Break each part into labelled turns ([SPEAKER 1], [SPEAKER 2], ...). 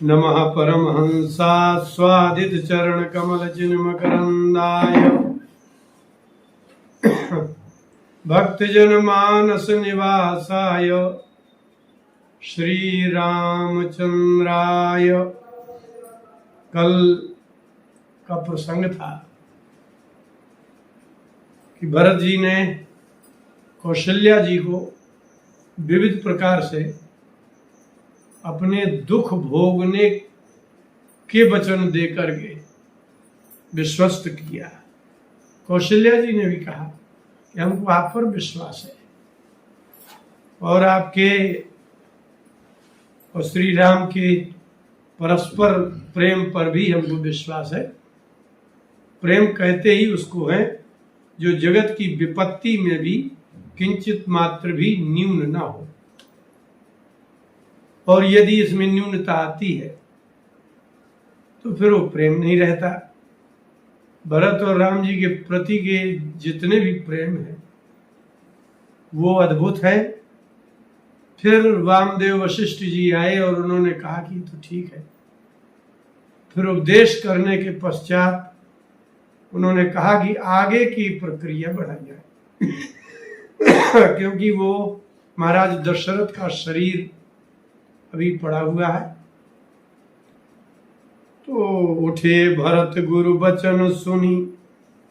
[SPEAKER 1] नमः परमहंसा स्वादित चरण कमल चिन्मकरंदाय भक्तजन मानस निवासाय श्री रामचंद्राय। कल का प्रसंग था कि भरत जी ने कौशल्या जी को विविध प्रकार से अपने दुख भोगने के वचन देकर के विश्वस्त किया। कौशल्या जी ने भी कहा कि हमको आप पर विश्वास है और आपके और श्री राम के परस्पर प्रेम पर भी हमको विश्वास है। प्रेम कहते ही उसको है जो जगत की विपत्ति में भी किंचित मात्र भी न्यून ना हो, और यदि इसमें न्यूनता आती है तो फिर वो प्रेम नहीं रहता। भरत और राम जी के प्रति के जितने भी प्रेम है वो अद्भुत है। फिर वामदेव वशिष्ठ जी आए और उन्होंने कहा कि तो ठीक है। फिर उपदेश करने के पश्चात उन्होंने कहा कि आगे की प्रक्रिया बढ़ाई जाए क्योंकि वो महाराज दशरथ का शरीर अभी पड़ा हुआ है। तो उठे भरत गुरु बचन सुनी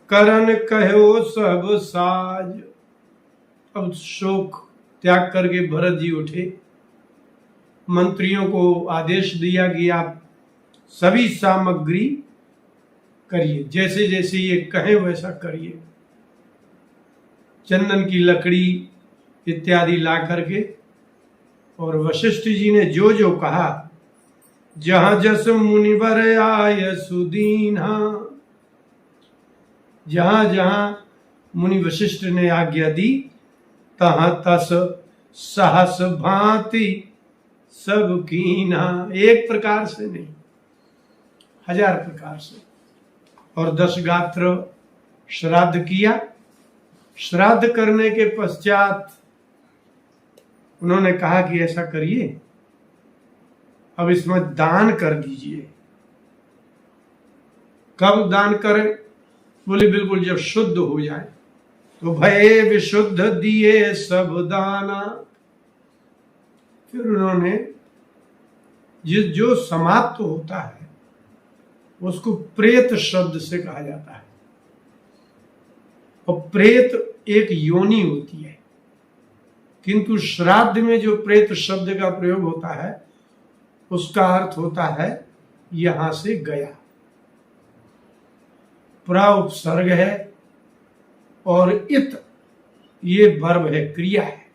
[SPEAKER 1] करन कहो सब साज। अब शोक त्याग करके भरत जी उठे, मंत्रियों को आदेश दिया कि आप सभी सामग्री करिए, जैसे जैसे ये कहें वैसा करिए। चंदन की लकड़ी इत्यादि ला करके, और वशिष्ठ जी ने जो जो कहा, जहां जस मुनिवर आय सुदीना, जहां जहां मुनि वशिष्ठ ने आज्ञा दी तहां तस सहस भांति सब कीना। एक प्रकार से नहीं, 1000 प्रकार से। और 10 गात्र श्राद्ध किया। श्राद्ध करने के पश्चात उन्होंने कहा कि ऐसा करिए, अब इसमें दान कर दीजिए। कब दान करें? बोले बिल्कुल जब शुद्ध हो जाए। तो भय विशुद्ध दिए सब दाना। फिर उन्होंने जो समाप्त होता है उसको प्रेत शब्द से कहा जाता है, और प्रेत एक योनि होती है, किंतु श्राद्ध में जो प्रेत शब्द का प्रयोग होता है उसका अर्थ होता है यहां से गया। प्रा उपसर्ग है और इत ये वर्ब है, क्रिया है।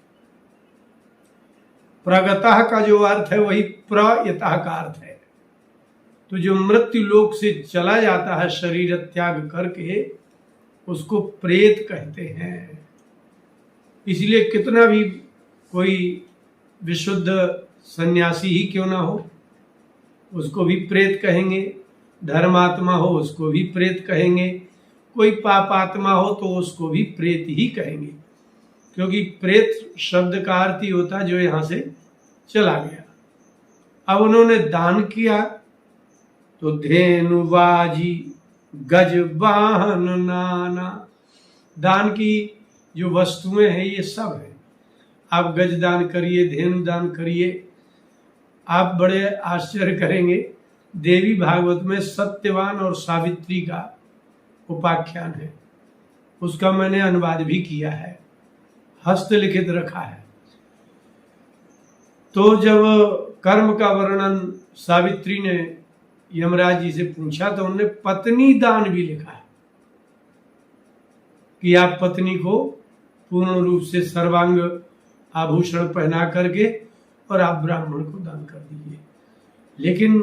[SPEAKER 1] प्रगतः का जो अर्थ है वही प्रयतः का अर्थ है। तो जो मृत्यु लोक से चला जाता है शरीर त्याग करके, उसको प्रेत कहते हैं। इसलिए कितना भी कोई विशुद्ध सन्यासी ही क्यों ना हो उसको भी प्रेत कहेंगे, धर्मात्मा हो उसको भी प्रेत कहेंगे, कोई पापात्मा हो तो उसको भी प्रेत ही कहेंगे, क्योंकि प्रेत शब्द का अर्थ ही होता जो यहां से चला गया। अब उन्होंने दान किया तो धेनुवाजी गज वाहन नाना। दान की जो वस्तुएं हैं ये सब है। आप गज दान करिए, धेनु दान करिए। आप बड़े आश्चर्य करेंगे, देवी भागवत में सत्यवान और सावित्री का उपाख्यान है, उसका मैंने अनुवाद भी किया है, हस्तलिखित रखा है। तो जब कर्म का वर्णन सावित्री ने यमराज जी से पूछा तो उन्होंने पत्नी दान भी लिखा है कि आप पत्नी को पूर्ण रूप से सर्वांग आभूषण पहना करके और आप ब्राह्मण को दान कर दीजिए। लेकिन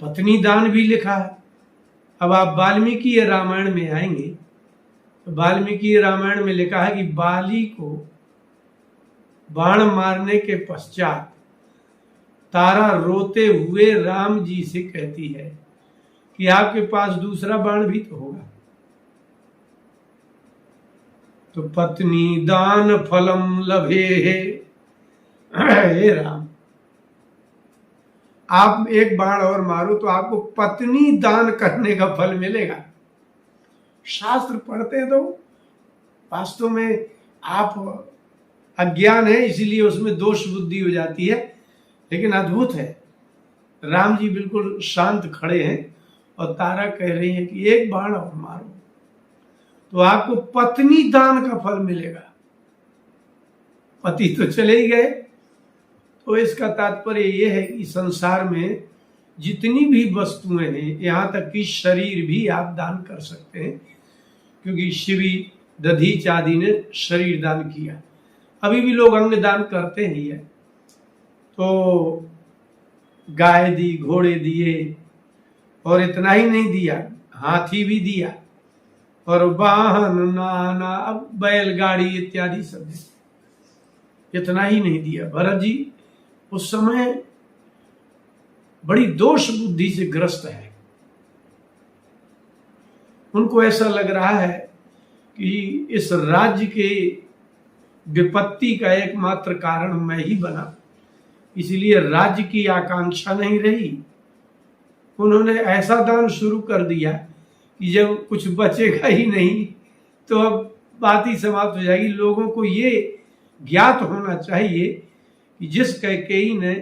[SPEAKER 1] पत्नी दान भी लिखा है। अब आप वाल्मीकि रामायण में आएंगे तो वाल्मीकि रामायण में लिखा है कि बाली को बाण मारने के पश्चात तारा रोते हुए राम जी से कहती है कि आपके पास दूसरा बाण भी तो होगा। तो पत्नी दान फलम लभे, हे राम आप एक बाण और मारो तो आपको पत्नी दान करने का फल मिलेगा। शास्त्र पढ़ते तो वास्तव में आप अज्ञान है, इसीलिए उसमें दोष बुद्धि हो जाती है, लेकिन अद्भुत है। राम जी बिल्कुल शांत खड़े हैं और तारा कह रही है कि एक बाण और मारो तो आपको पत्नी दान का फल मिलेगा। पति तो चले ही गए। तो इसका तात्पर्य यह है कि संसार में जितनी भी वस्तुएं हैं, यहां तक कि शरीर भी आप दान कर सकते हैं, क्योंकि शिवी दधीच आदि ने शरीर दान किया। अभी भी लोग अंग दान करते ही है। तो गाय दी, घोड़े दिए, और इतना ही नहीं दिया, हाथी भी दिया, और वाहन नाना, अब बैलगाड़ी इत्यादि सब, इतना ही नहीं दिया। भरत जी उस समय बड़ी दोष बुद्धि से ग्रस्त है। उनको ऐसा लग रहा है कि इस राज्य के विपत्ति का एकमात्र कारण मैं ही बना, इसलिए राज्य की आकांक्षा नहीं रही। उन्होंने ऐसा दान शुरू कर दिया कि जब कुछ बचेगा ही नहीं तो अब बात ही समाप्त हो जाएगी। लोगों को ये ज्ञात होना चाहिए कि जिस कैकेयी ने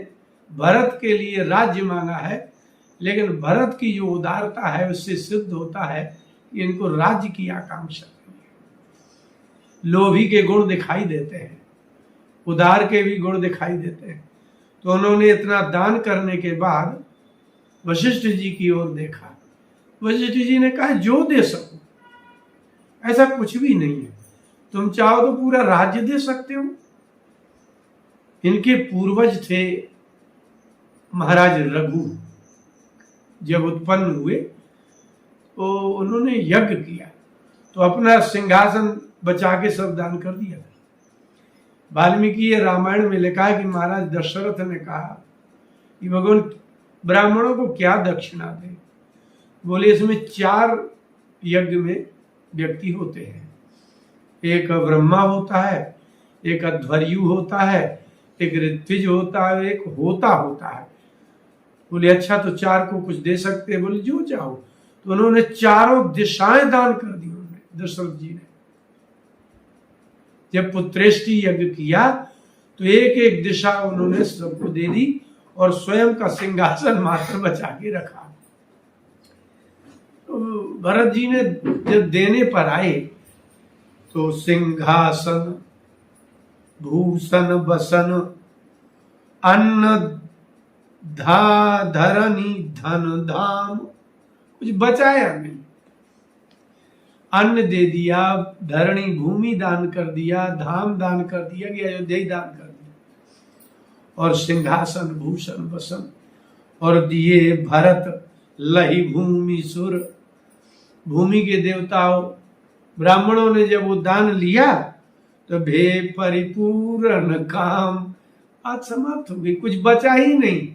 [SPEAKER 1] भरत के लिए राज्य मांगा है, लेकिन भरत की जो उदारता है उससे सिद्ध होता है कि इनको राज्य की आकांक्षा नहीं है। लोभी के गुण दिखाई देते हैं, उदार के भी गुण दिखाई देते हैं। तो उन्होंने इतना दान करने के बाद वशिष्ठ जी की ओर देखा। वशिष्ठ जी ने कहा जो दे सको, ऐसा कुछ भी नहीं है, तुम चाहो तो पूरा राज्य दे सकते हो। इनके पूर्वज थे महाराज रघु, जब उत्पन्न हुए तो उन्होंने यज्ञ किया, तो अपना सिंहासन बचा के सब दान कर दिया था। वाल्मीकि रामायण में लिखा है कि महाराज दशरथ ने कहा कि भगवान ब्राह्मणों को क्या दक्षिणा दें। बोले इसमें 4 यज्ञ में व्यक्ति होते हैं, एक ब्रह्मा होता है, एक अध्वर्यु होता है, एक ऋत्विज होता है, एक होता है। बोले अच्छा तो 4 को कुछ दे सकते हैं। बोले जो चाहो। तो उन्होंने 4 दिशाएं दान कर दी। उन्होंने दशरथ जी ने जब पुत्रेष्टि यज्ञ किया तो एक एक दिशा उन्होंने सबको दे दी और स्वयं का सिंहासन मात्र बचा के रखा। तो भरत जी ने जब देने पर आए तो सिंहासन, भूषण, बसन, अन्न, धरनी, धन, धाम, कुछ बचाया नहीं। अन्न दे दिया, धरणी भूमि दान कर दिया, धाम दान कर दिया कि अयोध्या ही दान कर दिया, और सिंहासन, भूषण, बसन, और दिए भरत लही भूमि सुर। भूमि के देवताओं ब्राह्मणों ने जब वो दान लिया तो भे परिपूर्ण काम, आज समाप्त हो गई, कुछ बचा ही नहीं।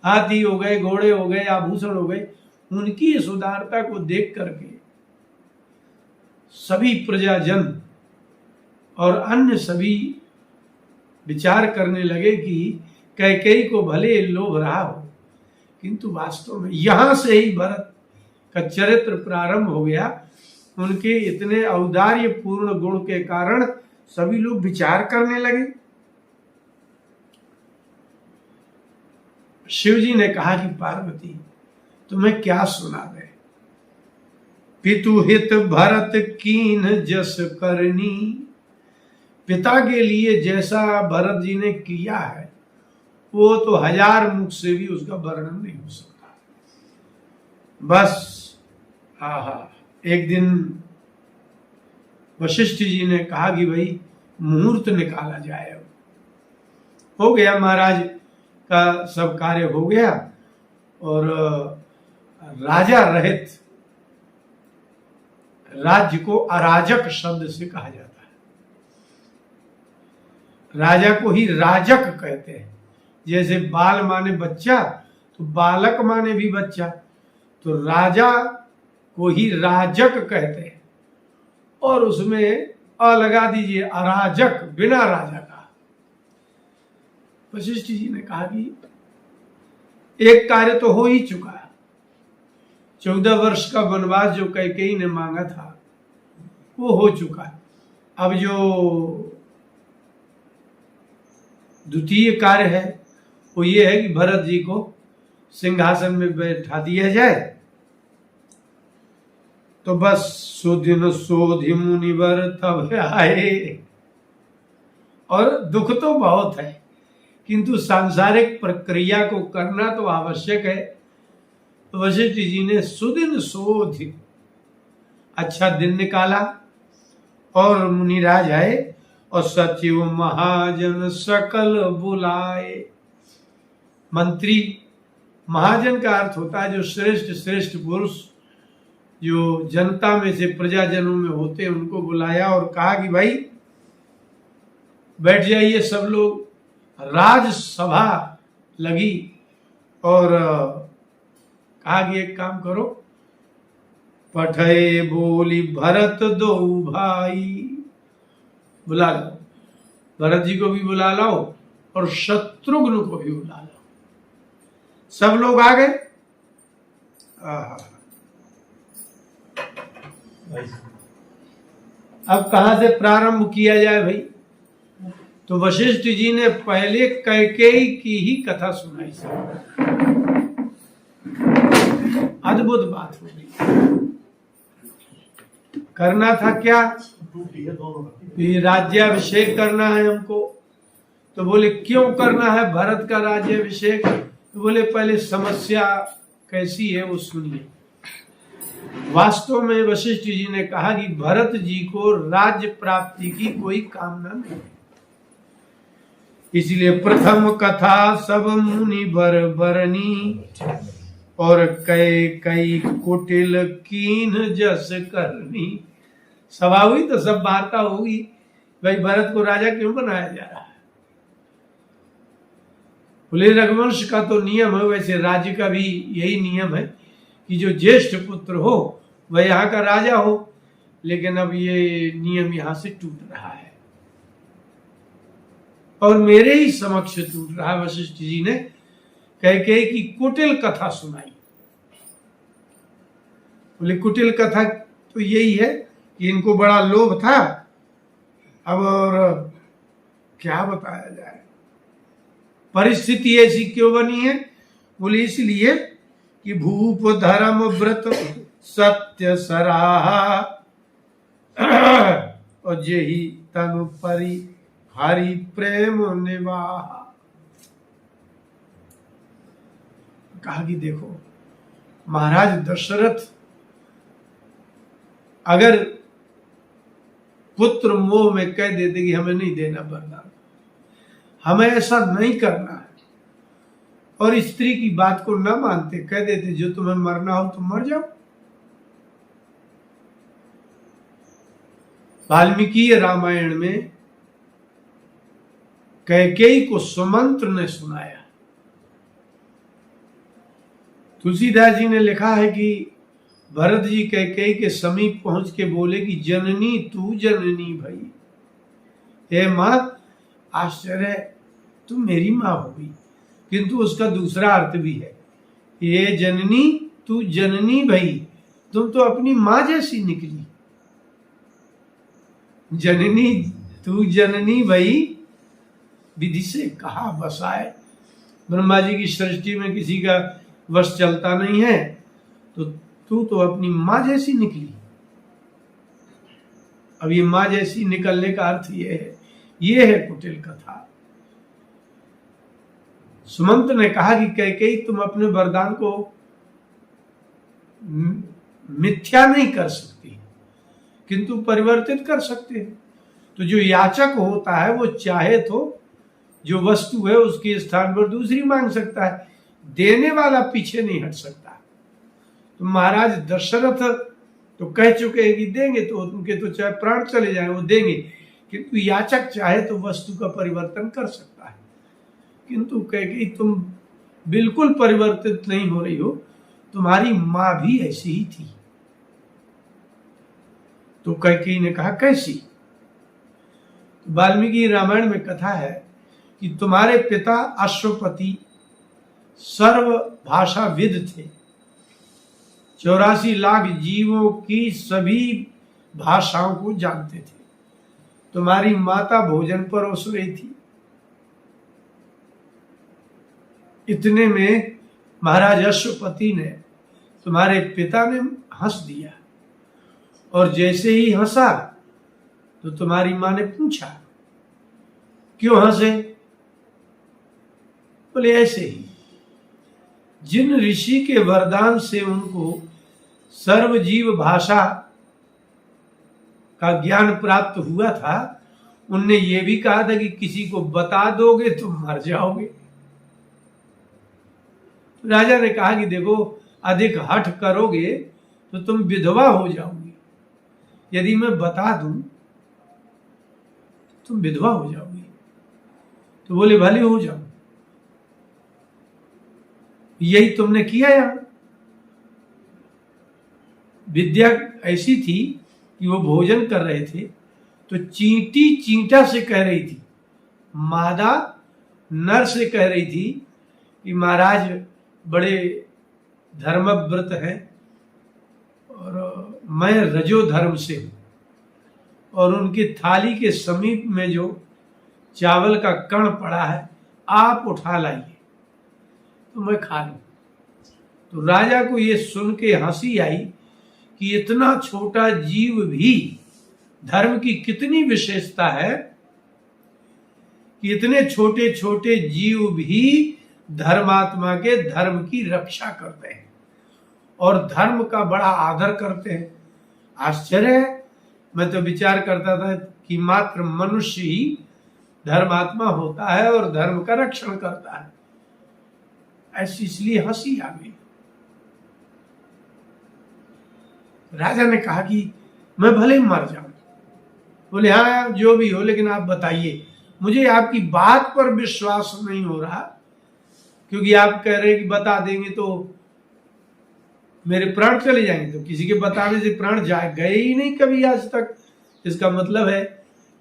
[SPEAKER 1] हाथी हो गए, घोड़े हो गए, आभूषण हो गए। उनकी इस उदारता को देख करके सभी प्रजाजन और अन्य सभी विचार करने लगे कि कैकेयी को भले लोभ रहा हो, किंतु वास्तव में यहां से ही भरत का चरित्र प्रारंभ हो गया। उनके इतने औदार्य पूर्ण गुण के कारण सभी लोग विचार करने लगे। शिव जी ने कहा कि पार्वती तुम्हें क्या सुना दे। पितु हित भरत कीन जस करनी, पिता के लिए जैसा भरत जी ने किया है वो तो 1000 मुख से भी उसका वर्णन नहीं हो सकता। बस एक दिन वशिष्ठ जी ने कहा कि भाई मुहूर्त निकाला जाए। हो गया, महाराज का सब कार्य हो गया और राजा रहित, राज्य को अराजक शब्द से कहा जाता है। राजा को ही राजक कहते हैं। जैसे बाल माने बच्चा तो बालक माने भी बच्चा, तो राजा को ही राजक कहते हैं। और उसमें अ लगा दीजिए, अराजक, बिना राजा का। वशिष्ठ जी ने कहा कि एक कार्य तो हो ही चुका है। 14 वर्ष का वनवास जो कैकेयी ने मांगा था वो हो चुका है। अब जो द्वितीय कार्य है वो ये है कि भरत जी को सिंहासन में बैठा दिया जाए। तो बस सुदिन सोधि मुनिवर तब आए। और दुख तो बहुत है, किंतु सांसारिक प्रक्रिया को करना तो आवश्यक है। तो वशिष्ठ जी ने सुदिन सोधि, अच्छा दिन निकाला और मुनिराज आए और सचिव महाजन सकल बुलाए। मंत्री, महाजन का अर्थ होता है जो श्रेष्ठ श्रेष्ठ पुरुष जो जनता में से प्रजाजनों में होते हैं उनको बुलाया और कहा कि भाई बैठ जाइए सब लोग। राजसभा लगी और कहा कि एक काम करो, पठे बोली भरत दो भाई, बुला लो, भरत जी को भी बुला लाओ और शत्रुघ्न को भी बुला लो। सब लोग आ गए। अब कहां से प्रारंभ किया जाए भाई? तो वशिष्ठ जी ने पहले कैकेयी की ही कथा सुनाई। अद्भुत बात हो गई। करना था क्या? राज्याभिषेक करना है हमको। तो बोले क्यों करना है भरत का राज्याभिषेक? तो बोले पहले समस्या कैसी है वो सुनिए। वास्तव में वशिष्ठ जी ने कहा कि भरत जी को राज्य प्राप्ति की कोई कामना नहीं, इसलिए प्रथम कथा सब मुनि बर बरनी और कई कुटिल कीन जस करनी। सभा हुई तो सब वार्ता होगी, भाई भरत को राजा क्यों बनाया जा रहा है। बोले रघुवंश का तो नियम है, वैसे राज्य का भी यही नियम है कि जो ज्येष्ठ पुत्र हो वह यहाँ का राजा हो, लेकिन अब ये नियम यहाँ से टूट रहा है और मेरे ही समक्ष टूट रहा है। वशिष्ठ जी ने कैकेयी की कुटिल कथा सुनाई। बोले कुटिल कथा तो यही है कि इनको बड़ा लोभ था। अब और क्या बताया जाए, परिस्थिति ऐसी क्यों बनी है? बोले इसलिए कि भूप धर्म व्रत सत्य सराहा और जेहि तनु परि हरि प्रेम निवाह। कहा कि देखो महाराज दशरथ अगर पुत्र मोह में कह देते कि हमें नहीं देना वरदान, हमें ऐसा नहीं करना है, और स्त्री की बात को न मानते कह देते जो तुम्हें मरना हो तो मर जाओ। वाल्मीकि रामायण में कैकेयी को सुमंत्र ने सुनाया। तुलसीदास जी ने लिखा है कि भरत जी कैकेयी के समीप पहुंच के बोले कि जननी तू जननी भई, हे मां आश्चर्य तुम मेरी मां होगी। किंतु उसका दूसरा अर्थ भी है, ये जननी तू जननी भई, तुम तो अपनी मां जैसी निकली। जननी तू जननी भई विधि से कहा बसाए। ब्रह्मा जी की सृष्टि में किसी का वश चलता नहीं है, तो तू तो अपनी मां जैसी निकली। अब ये मां जैसी निकलने का अर्थ ये है कुटिल कथा। सुमंत ने कहा कि कैकेयी तुम अपने वरदान को मिथ्या नहीं कर सकती, किंतु परिवर्तित कर सकते हैं। तो जो याचक होता है वो चाहे तो जो वस्तु है उसके स्थान पर दूसरी मांग सकता है, देने वाला पीछे नहीं हट सकता। तो महाराज दशरथ तो कह चुके हैं कि देंगे, तो उनके तो चाहे प्राण चले जाए वो देंगे, किंतु याचक चाहे तो वस्तु का परिवर्तन कर सकता है। किंतु कैकेयी तुम बिल्कुल परिवर्तित नहीं हो रही हो, तुम्हारी मां भी ऐसी ही थी। तो कैकेयी ने कहा कैसी? वाल्मीकि रामायण में कथा है कि तुम्हारे पिता अश्वपति सर्व भाषाविद थे। 84 लाख जीवों की सभी भाषाओं को जानते थे। तुम्हारी माता भोजन परोस रही थी, इतने में महाराज अश्वपति ने, तुम्हारे पिता ने हंस दिया, और जैसे ही हंसा तो तुम्हारी मां ने पूछा, क्यों हंसे? बोले ऐसे ही। जिन ऋषि के वरदान से उनको सर्वजीव भाषा का ज्ञान प्राप्त हुआ था, उनने ये भी कहा था कि किसी को बता दोगे तो मर जाओगे। तो राजा ने कहा कि देखो, अधिक हठ करोगे तो तुम विधवा हो जाओगी, यदि मैं बता दूं तुम विधवा हो जाओगी। तो बोले भले हो जाओ। यही तुमने किया यार। विद्या ऐसी थी कि वो भोजन कर रहे थे तो चींटी चींटा से कह रही थी, मादा नर से कह रही थी कि महाराज बड़े धर्मव्रत हैं और मैं रजो धर्म से हूं, और उनकी थाली के समीप में जो चावल का कण पड़ा है आप उठा लाइए तो मैं खा लूं। तो राजा को ये सुन के हंसी आई कि इतना छोटा जीव भी, धर्म की कितनी विशेषता है कि इतने छोटे छोटे जीव भी धर्मात्मा के धर्म की रक्षा करते हैं और धर्म का बड़ा आदर करते हैं। आश्चर्य है। मैं तो विचार करता था कि मात्र मनुष्य ही धर्मात्मा होता है और धर्म का रक्षण करता है। ऐसी इसलिए हंसी आ गई। राजा ने कहा कि मैं भले मर जाऊं। बोले हाँ जो भी हो, लेकिन आप बताइए, मुझे आपकी बात पर विश्वास नहीं हो रहा, क्योंकि आप कह रहे हैं कि बता देंगे तो मेरे प्राण चले जाएंगे। तो किसी के बताने से प्राण गए ही नहीं कभी आज तक। इसका मतलब है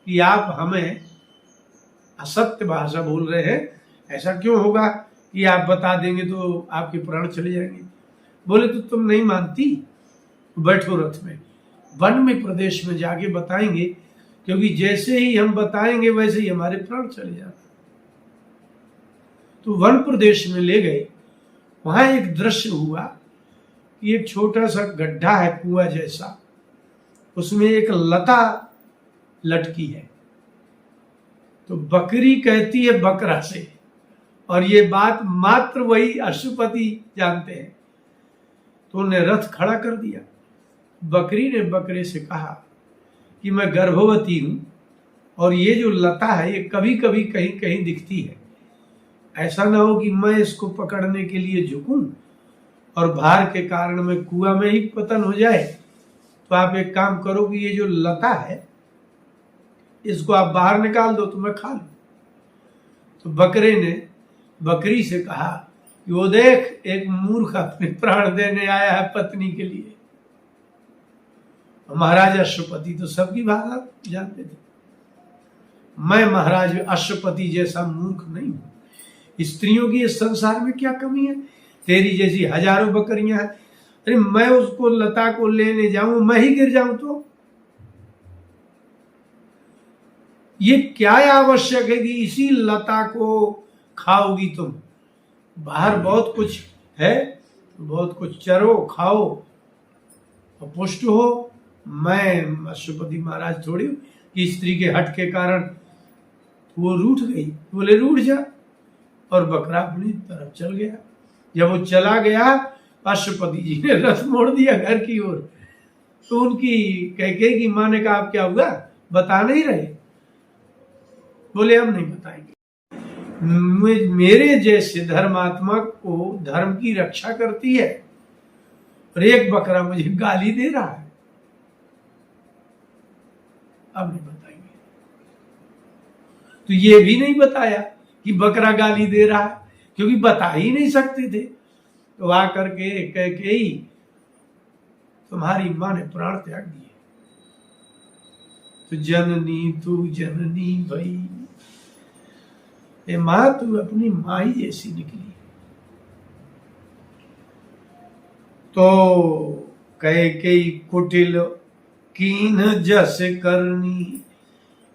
[SPEAKER 1] कि आप हमें असत्य भाषा बोल रहे हैं। ऐसा क्यों होगा कि आप बता देंगे तो आपके प्राण चले जाएंगे? बोले तो तुम नहीं मानती, बैठो रथ में, वन में प्रदेश में जाके बताएंगे, क्योंकि जैसे ही हम बताएंगे वैसे ही हमारे प्राण चले जाते। तो वन प्रदेश में ले गए। वहां एक दृश्य हुआ कि एक छोटा सा गड्ढा है कुआं जैसा, उसमें एक लता लटकी है। तो बकरी कहती है बकरा से, और ये बात मात्र वही अश्वपति जानते हैं। तो उन्हें रथ खड़ा कर दिया। बकरी ने बकरे से कहा कि मैं गर्भवती हूं और ये जो लता है ये कभी कभी कहीं कहीं दिखती है। ऐसा ना हो कि मैं इसको पकड़ने के लिए झुकूं और भार के कारण में कुआं में ही पतन हो जाए। तो आप एक काम करो कि ये जो लता है इसको आप बाहर निकाल दो तो मैं खा लूं। तो बकरे ने बकरी से कहा कि वो देख, एक मूर्ख अपने प्राण देने आया है पत्नी के लिए। महाराज अश्वपति तो सबकी भाषा जानते थे। मैं महाराज अश्वपति जैसा मूर्ख नहीं हूं। स्त्रियों की इस संसार में क्या कमी है? तेरी जैसी हजारों बकरियां हैं। अरे मैं उसको लता को लेने जाऊं, मैं ही गिर जाऊं तो ये क्या आवश्यक है कि इसी लता को खाओगी तुम? बाहर बहुत कुछ है, बहुत कुछ चरो, खाओ और पुष्ट हो। मैं अश्वपति महाराज थोड़ी कि स्त्री के हट के कारण वो रूठ गई। बोले रूठ जा, और बकरा अपनी तरफ चल गया। जब वो चला गया, अश्वपति जी ने रथ मोड़ दिया घर की ओर। तो उनकी कैकेयी की मां ने कहा आप क्या हुआ, बता नहीं रहे? बोले हम नहीं बताएंगे। मेरे जैसे धर्मात्मा को धर्म की रक्षा करती है और एक बकरा मुझे गाली दे रहा है, अब नहीं बताएंगे। तो ये भी नहीं बताया कि बकरा गाली दे रहा है, क्योंकि बता ही नहीं सकते थे। तो आकर के कैकेयी, तुम्हारी मां ने प्राण त्याग दिए। तो जननी तू जननी भई, मां तू अपनी मां ही जैसी निकली। तो कैकेयी कुटिल कीन जस करनी,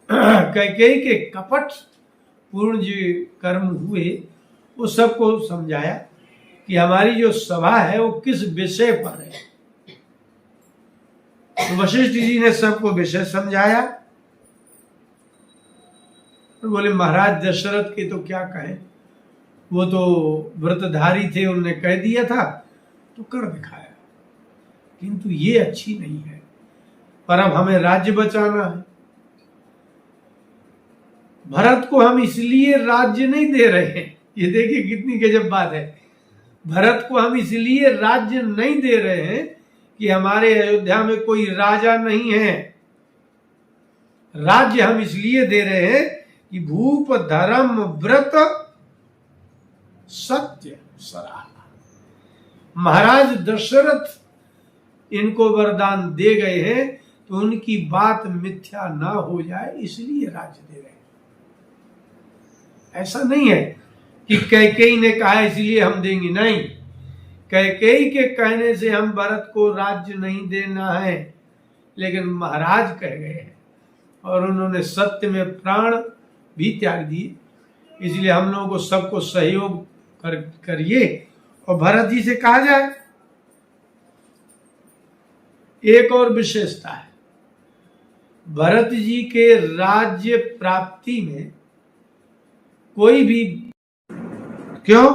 [SPEAKER 1] कैकेयी के कपट पूर्ण जो कर्म हुए वो सबको समझाया कि हमारी जो सभा है वो किस विषय पर है। तो वशिष्ठ जी ने सबको विषय समझाया। तो बोले महाराज दशरथ के तो क्या कहें, वो तो व्रतधारी थे, उन्होंने कह दिया था तो कर दिखाया, किंतु ये अच्छी नहीं है, पर अब हमें राज्य बचाना है। भरत को हम इसलिए राज्य नहीं दे रहे हैं, ये देखिए कितनी गजब बात है। भरत को हम इसलिए राज्य नहीं दे रहे हैं कि हमारे अयोध्या में कोई राजा नहीं है। राज्य हम इसलिए दे रहे हैं कि भूप धर्म व्रत सत्य सराहा। महाराज दशरथ इनको वरदान दे गए हैं तो उनकी बात मिथ्या ना हो जाए इसलिए राज्य दे रहे हैं। ऐसा नहीं है कि कैकेयी ने कहा इसलिए हम देंगे, नहीं, कैकेयी के कहने से हम भरत को राज्य नहीं देना है, लेकिन महाराज कह गए हैं और उन्होंने सत्य में प्राण भी त्याग दिए, इसलिए हम लोगों को सबको सहयोग करिए। और भरत जी से कहा जाए, एक और विशेषता है भरत जी के राज्य प्राप्ति में, कोई भी क्यों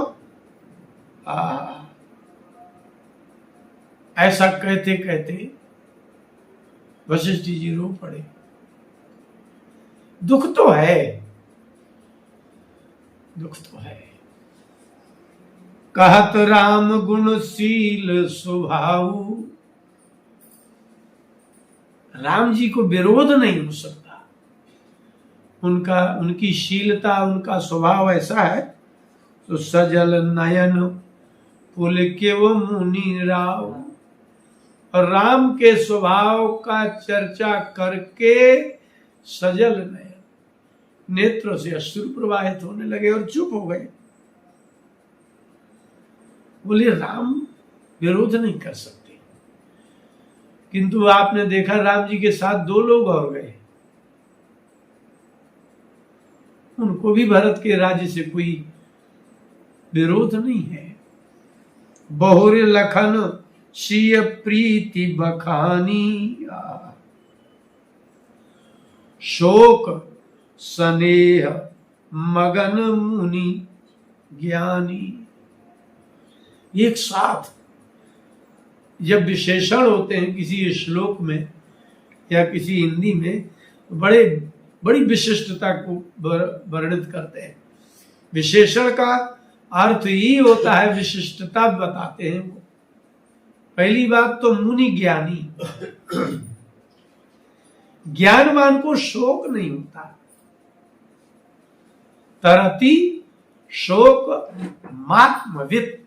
[SPEAKER 1] ऐसा कहते कहते वशिष्ठ जी रो पड़े। दुख तो है, दुख तो है। कहत राम गुणशील स्वभाव, राम जी को विरोध नहीं हो सकता, उनकी शीलता, उनका स्वभाव ऐसा है। तो सजल नयन पुलकिव मुनि राव, और राम के स्वभाव का चर्चा करके सजल नयन, नेत्रों से अश्रु प्रवाहित होने लगे और चुप हो गए। बोले राम विरोध नहीं कर सकते, किंतु आपने देखा राम जी के साथ दो लोग और गए, उनको भी भरत के राज्य से कोई विरोध नहीं है। बहुर लखन सिय प्रीति बखानी, शोक स्नेह मगन मुनि ज्ञानी। एक साथ जब विशेषण होते हैं किसी श्लोक में या किसी हिंदी में, बड़ी विशिष्टता को वर्णित करते हैं। विशेषण का अर्थ ही होता है विशिष्टता बताते हैं वो। पहली बात तो मुनि ज्ञानी, ज्ञानवान को शोक नहीं होता। तरति शोक मात्मवित्,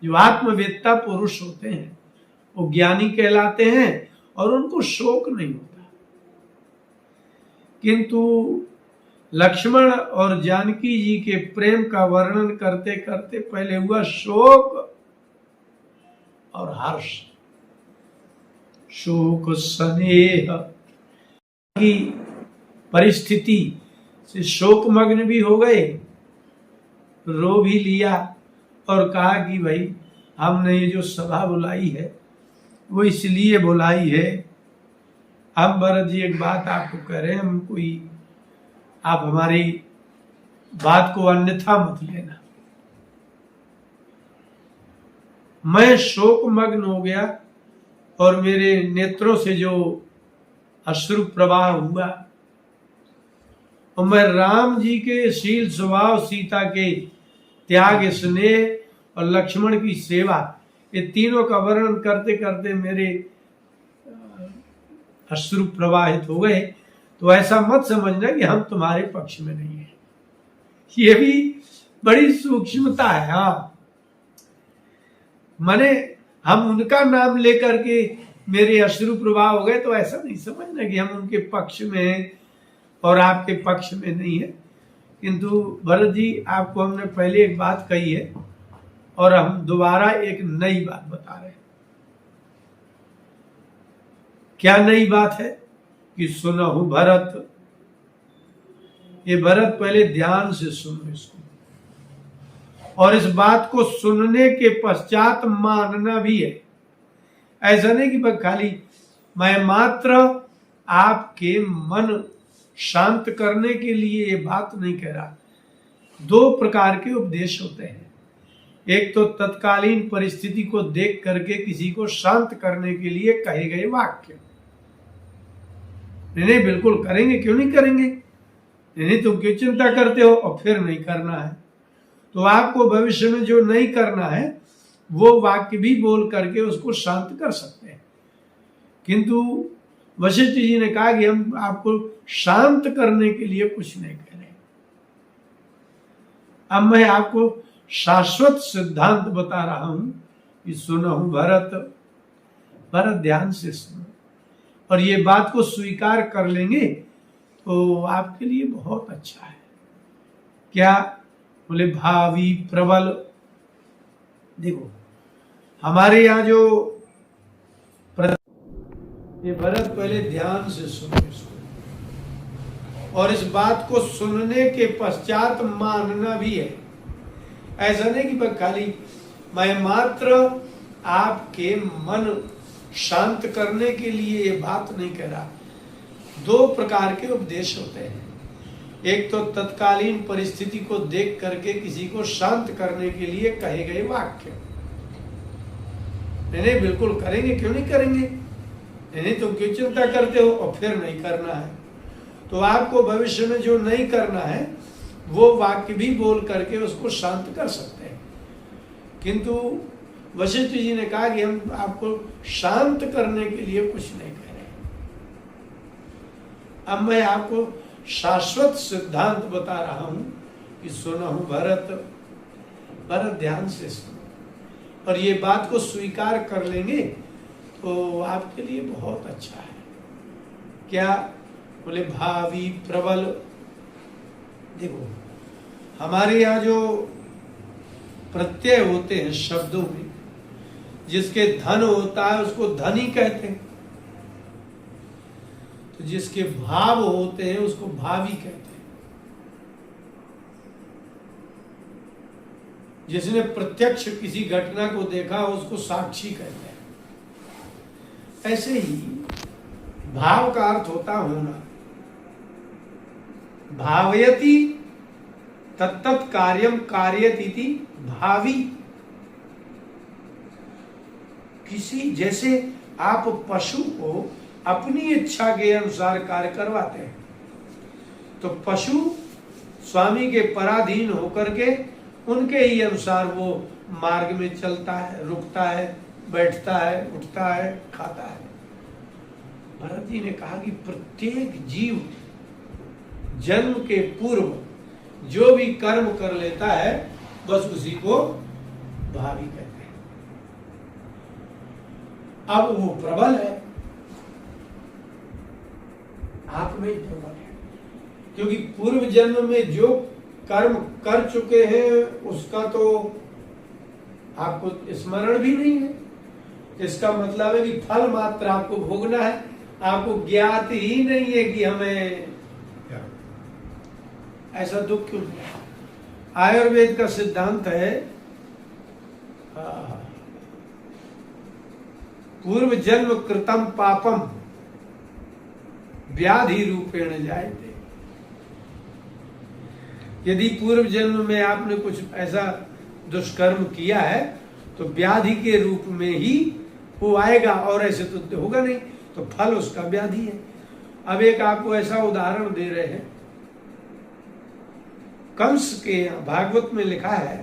[SPEAKER 1] जो आत्मवेत्ता पुरुष होते हैं वो ज्ञानी कहलाते हैं और उनको शोक नहीं होता। किंतु लक्ष्मण और जानकी जी के प्रेम का वर्णन करते करते पहले हुआ शोक और हर्ष। शोक स्नेह की परिस्थिति से शोकमग्न भी हो गए, रो भी लिया और कहा कि भाई हमने ये जो सभा बुलाई है वो इसलिए बुलाई है। हम भरत जी एक बात आपको कह रहे हैं, हम कोई, आप हमारी बात को अन्यथा मत लेना। मैं शोकमग्न हो गया और मेरे नेत्रों से जो अश्रु प्रवाह हुआ, और मैं राम जी के शील स्वभाव, सीता के त्याग, स्नेह और लक्ष्मण की सेवा, ये तीनों का वर्णन करते करते मेरे अश्रु प्रवाहित हो गए। तो ऐसा मत समझना कि हम तुम्हारे पक्ष में नहीं है, ये भी बड़ी सूक्ष्मता है। हाँ, माने हम उनका नाम लेकर के मेरे अश्रु प्रवाह हो गए तो ऐसा नहीं समझना कि हम उनके पक्ष में हैं और आपके पक्ष में नहीं है। किंतु भरत जी, आपको हमने पहले एक बात कही है और हम दोबारा एक नई बात बता रहे हैं। क्या नई बात है? कि सुनहु भरत। ये भरत पहले ध्यान से सुनो इसको, और इस बात को सुनने के पश्चात मानना भी है। ऐसा नहीं कि बस खाली मैं मात्र आपके मन शांत करने के लिए ये बात नहीं कह रहा। दो प्रकार के उपदेश होते हैं। एक तो तत्कालीन परिस्थिति को देख करके किसी को शांत करने के लिए कहे गए वाक्य। नहीं बिल्कुल करेंगे, क्यों नहीं करेंगे, नहीं तुम क्यों चिंता करते हो, और फिर नहीं करना है। तो आपको भविष्य में जो नहीं करना है वो वाक्य भी बोल करके उसको शांत कर सकते हैं। किंतु वशिष्ठ जी ने कहा कि हम आपको शांत करने के लिए कुछ नहीं कह रहे। अब मैं आपको शाश्वत सिद्धांत बता रहा हूं कि सुनहु भरत। भरत ध्यान से सुनो, और ये बात को स्वीकार कर लेंगे तो आपके लिए बहुत अच्छा है। क्या? बोले भावी प्रबल। देखो हमारे यहाँ जो ये भरत पहले ध्यान से सुनो इसको, और इस बात को सुनने के पश्चात मानना भी है। ऐसा नहीं कि बस खाली मैं मात्र आपके मन शांत करने के लिए ये बात नहीं कह रहा। दो प्रकार के उपदेश होते हैं। एक तो तत्कालीन परिस्थिति को देख करके किसी को शांत करने के लिए कहे गए वाक्य। नहीं बिल्कुल करेंगे, क्यों नहीं करेंगे, नहीं तुम क्यों चिंता करते हो, और फिर नहीं करना है। तो आपको भविष्य में जो नहीं करना है वो वाक्य भी बोल करके उसको शांत कर सकते हैं। किंतु वशिष्ठ जी ने कहा कि हम आपको शांत करने के लिए कुछ नहीं कह रहे। अब मैं आपको शाश्वत सिद्धांत बता रहा हूं कि सुनहु भरत। भरत ध्यान से सुनो, और ये बात को स्वीकार कर लेंगे तो आपके लिए बहुत अच्छा है। क्या? बोले भावी प्रबल। देखो हमारे यहाँ जो प्रत्यय होते हैं शब्दों में, जिसके धन होता है उसको धनी कहते हैं, तो जिसके भाव होते हैं उसको भावी कहते हैं। जिसने प्रत्यक्ष किसी घटना को देखा उसको साक्षी कहते हैं। ऐसे ही भाव का अर्थ होता होना। भावयति तत्तत् कार्यम कार्यतीति भावी। किसी जैसे आप पशु को अपनी इच्छा के अनुसार कार्य करवाते हैं, तो पशु स्वामी के पराधीन होकर के उनके ही अनुसार वो मार्ग में चलता है, रुकता है, बैठता है, उठता है, खाता है। भरत जी ने कहा कि प्रत्येक जीव जन्म के पूर्व जो भी कर्म कर लेता है बस उसी को भावी कहते हैं। अब वो प्रबल है, आप में ही प्रबल है, क्योंकि पूर्व जन्म में जो कर्म कर चुके हैं उसका तो आपको स्मरण भी नहीं है। इसका मतलब है कि फल मात्र आपको भोगना है, आपको ज्ञात ही नहीं है कि हमें ऐसा दुख क्यों है। आयुर्वेद का सिद्धांत है पूर्व जन्म कृतम पापम व्याधि रूपेण जायते। यदि पूर्व जन्म में आपने कुछ ऐसा दुष्कर्म किया है तो व्याधि के रूप में ही वो आएगा, और ऐसे तो होगा नहीं, तो फल उसका व्याधि है। अब एक आपको ऐसा उदाहरण दे रहे हैं। कंस के भागवत में लिखा है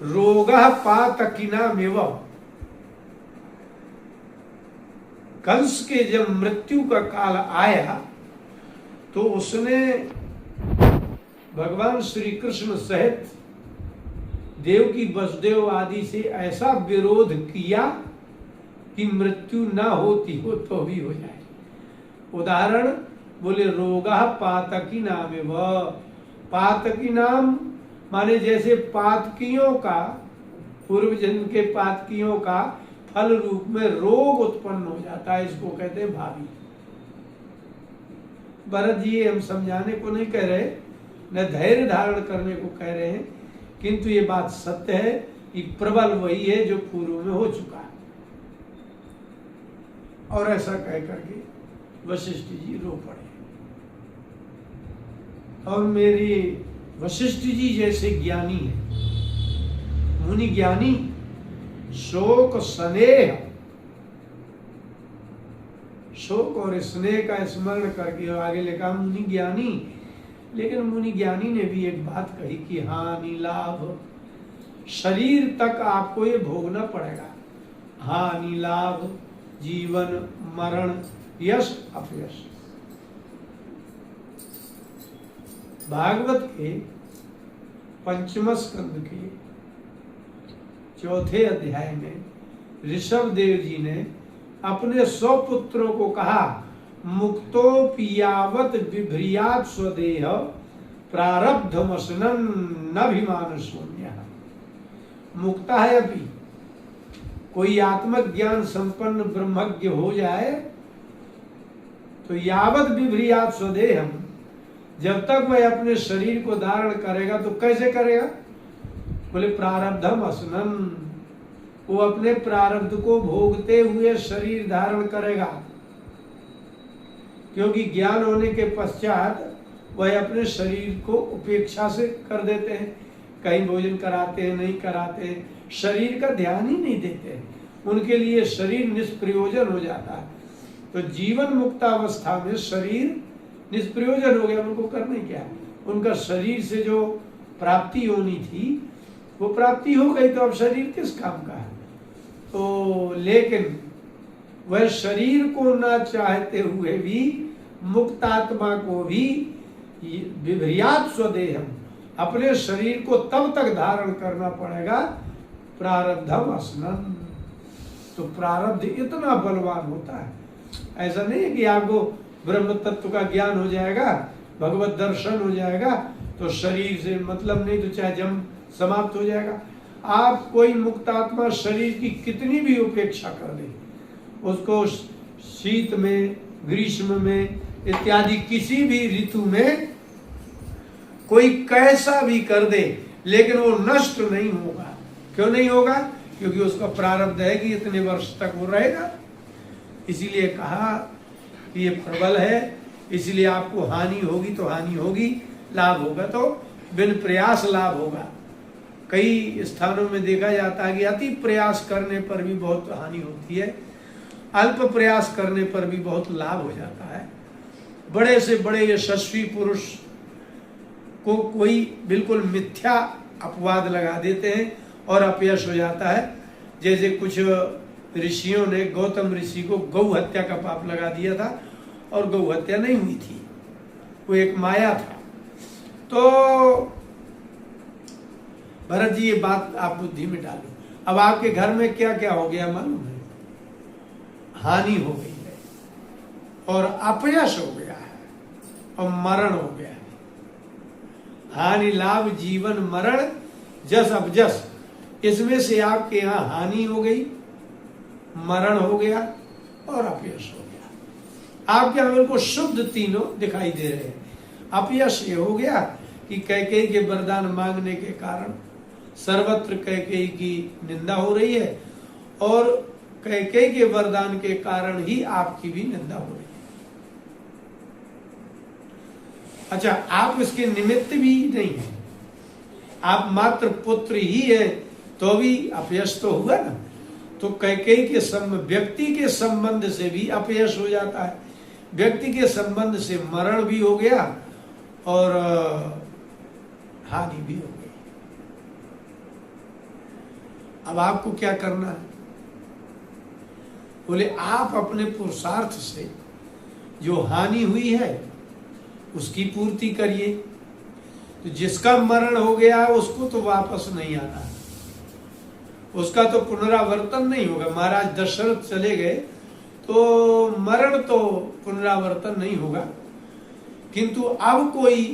[SPEAKER 1] रोगः पातकीनामेव। कंस के जब मृत्यु का काल आया तो उसने भगवान श्री कृष्ण सहित देवकी वसुदेव आदि से ऐसा विरोध किया कि मृत्यु न होती हो तो भी हो जाए। उदाहरण बोले रोगा पातकी नाम एवं। पातकी नाम माने जैसे पातकियों का पूर्व जन्म के पातकियों का फल रूप में रोग उत्पन्न हो जाता है, इसको कहते हैं भावी। भरत जी हम समझाने को नहीं कह रहे, न धैर्य धारण करने को कह रहे हैं, किंतु ये बात सत्य है कि प्रबल वही है जो पूर्व में हो चुका है। और ऐसा कह करके वशिष्ठ जी रो पड़े। और मेरे वशिष्ठ जी जैसे ज्ञानी है, मुनि ज्ञानी, शोक स्नेह, शोक और स्नेह का स्मरण करके आगे लिखा मुनि ज्ञानी। लेकिन मुनि ज्ञानी ने भी एक बात कही कि हानि लाभ शरीर तक आपको ये भोगना पड़ेगा। हानि लाभ, जीवन मरण, यश अपयश। भागवत के पंचम स्कंद के चौथे अध्याय में ऋषभ देव जी ने अपने 100 पुत्रों को कहा, मुक्तो पियावत विभ्रियात स्वदेह प्रारब्धमसनन् नभिमान शून्य। मुक्ता है अभी, कोई आत्मज्ञान संपन्न ब्रह्मज्ञ हो जाए तो यावत विभ्रियात स्वदेहम, जब तक वह अपने शरीर को धारण करेगा तो कैसे करेगा? बोले प्रारब्धम असनन, वो अपने प्रारब्ध को भोगते हुए शरीर धारण करेगा। क्योंकि ज्ञान होने के पश्चात वह अपने शरीर को उपेक्षा से कर देते हैं, कहीं भोजन कराते हैं, नहीं कराते हैं, शरीर का ध्यान ही नहीं देते हैं, उनके लिए शरीर निष्प्रयोजन हो जाता है। तो जीवन मुक्तावस्था में शरीर निष्प्रयोजन हो गया, उनको करने क्या? उनका शरीर से जो प्राप्ति होनी थी वो प्राप्ति हो गई, तो अब शरीर किस काम का है? तो लेकिन वह शरीर को ना चाहते हुए भी मुक्तात्मा को भी विभ्रियात स्वदेहम, अपने शरीर को तब तक धारण करना पड़ेगा प्रारब्धम असनन। तो प्रारब्ध इतना बलवान होता है, ऐसा नहीं है कि आपको ब्रह्म तत्व का ज्ञान हो जाएगा, भगवत दर्शन हो जाएगा तो शरीर से मतलब नहीं, तो चाहे जन्म समाप्त हो जाएगा। आप कोई मुक्तात्मा शरीर की कितनी भी उपेक्षा कर दे, उसको शीत में, ग्रीष्म में इत्यादि किसी भी ऋतु में कोई कैसा भी कर दे, लेकिन वो नष्ट नहीं होगा। क्यों नहीं होगा? क्योंकि उसका प्रारब्ध है कि इतने वर्ष तक वो रहेगा। इसीलिए कहा कि ये प्रबल है, इसलिए आपको हानि होगी तो हानि होगी, लाभ होगा तो बिन प्रयास लाभ होगा। कई स्थानों में देखा जाता है कि अति प्रयास करने पर भी बहुत हानि होती है, अल्प प्रयास करने पर भी बहुत लाभ हो जाता है। बड़े से बड़े यशस्वी पुरुष को कोई बिल्कुल मिथ्या अपवाद लगा देते हैं और अपयश हो जाता है। जैसे कुछ ऋषियों ने गौतम ऋषि को गौ हत्या का पाप लगा दिया था और गौ हत्या नहीं हुई थी, वो एक माया था। तो भरत जी ये बात आप बुद्धि में डालो। अब आपके घर में क्या क्या हो गया मालूम है? हानि हो गई है और अपयश हो गया है और मरण हो गया है। हानि लाभ जीवन मरण जस अपजस, इसमें से आपके यहाँ हानि हो गई, मरण हो गया और अपयश हो गया। आपके यहाँ बिल्कुल शुद्ध तीनों दिखाई दे रहे हैं। अपयश ये हो गया कि कैकेयी के वरदान मांगने के कारण सर्वत्र कैकेयी की निंदा हो रही है और कैकेयी के वरदान के कारण ही आपकी भी निंदा हो रही है। अच्छा, आप इसके निमित्त भी नहीं है, आप मात्र पुत्र ही है तो भी अपयश तो हुआ ना। तो कैकेयी के व्यक्ति के संबंध से भी अपयश हो जाता है, व्यक्ति के संबंध से मरण भी हो गया और हानि भी हो गई। अब आपको क्या करना है? बोले आप अपने पुरुषार्थ से जो हानि हुई है उसकी पूर्ति करिए। तो जिसका मरण हो गया उसको तो वापस नहीं आना, उसका तो पुनरावर्तन नहीं होगा। महाराज दशरथ चले गए तो मरण तो पुनरावर्तन नहीं होगा, किंतु अब कोई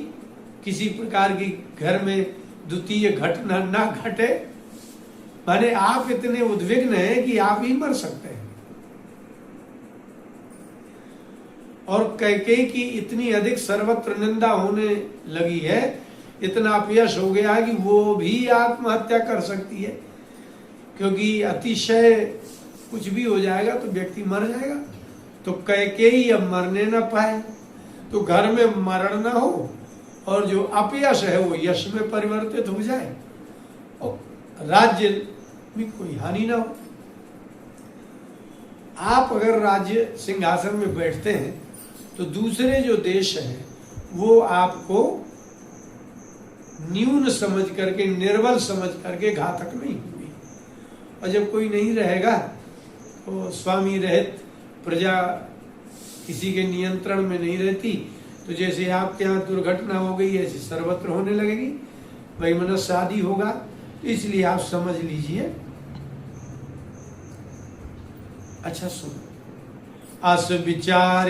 [SPEAKER 1] किसी प्रकार की घर में द्वितीय घटना ना घटे माने आप इतने उद्विग्न हैं कि आप ही मर सकते हैं। और कैकेयी की इतनी अधिक सर्वत्र निंदा होने लगी है, इतना अपयश हो गया कि वो भी आत्महत्या कर सकती है, क्योंकि अतिशय कुछ भी हो जाएगा तो व्यक्ति मर जाएगा। तो कैकेयी अब मरने न पाए, तो घर में मरण न हो और जो अपयश है वो यश में परिवर्तित हो जाए और राज्य में कोई हानि ना हो। आप अगर राज्य सिंहासन में बैठते हैं तो दूसरे जो देश हैं वो आपको न्यून समझ करके, निर्बल समझ करके घातक नहीं हुई। और जब कोई नहीं रहेगा तो स्वामी रहित प्रजा किसी के नियंत्रण में नहीं रहती, तो जैसे आपके यहाँ दुर्घटना हो गई ऐसी सर्वत्र होने लगेगी, वैमनस्य आदि होगा। इसलिए आप समझ लीजिए। अच्छा सुनो, अस विचार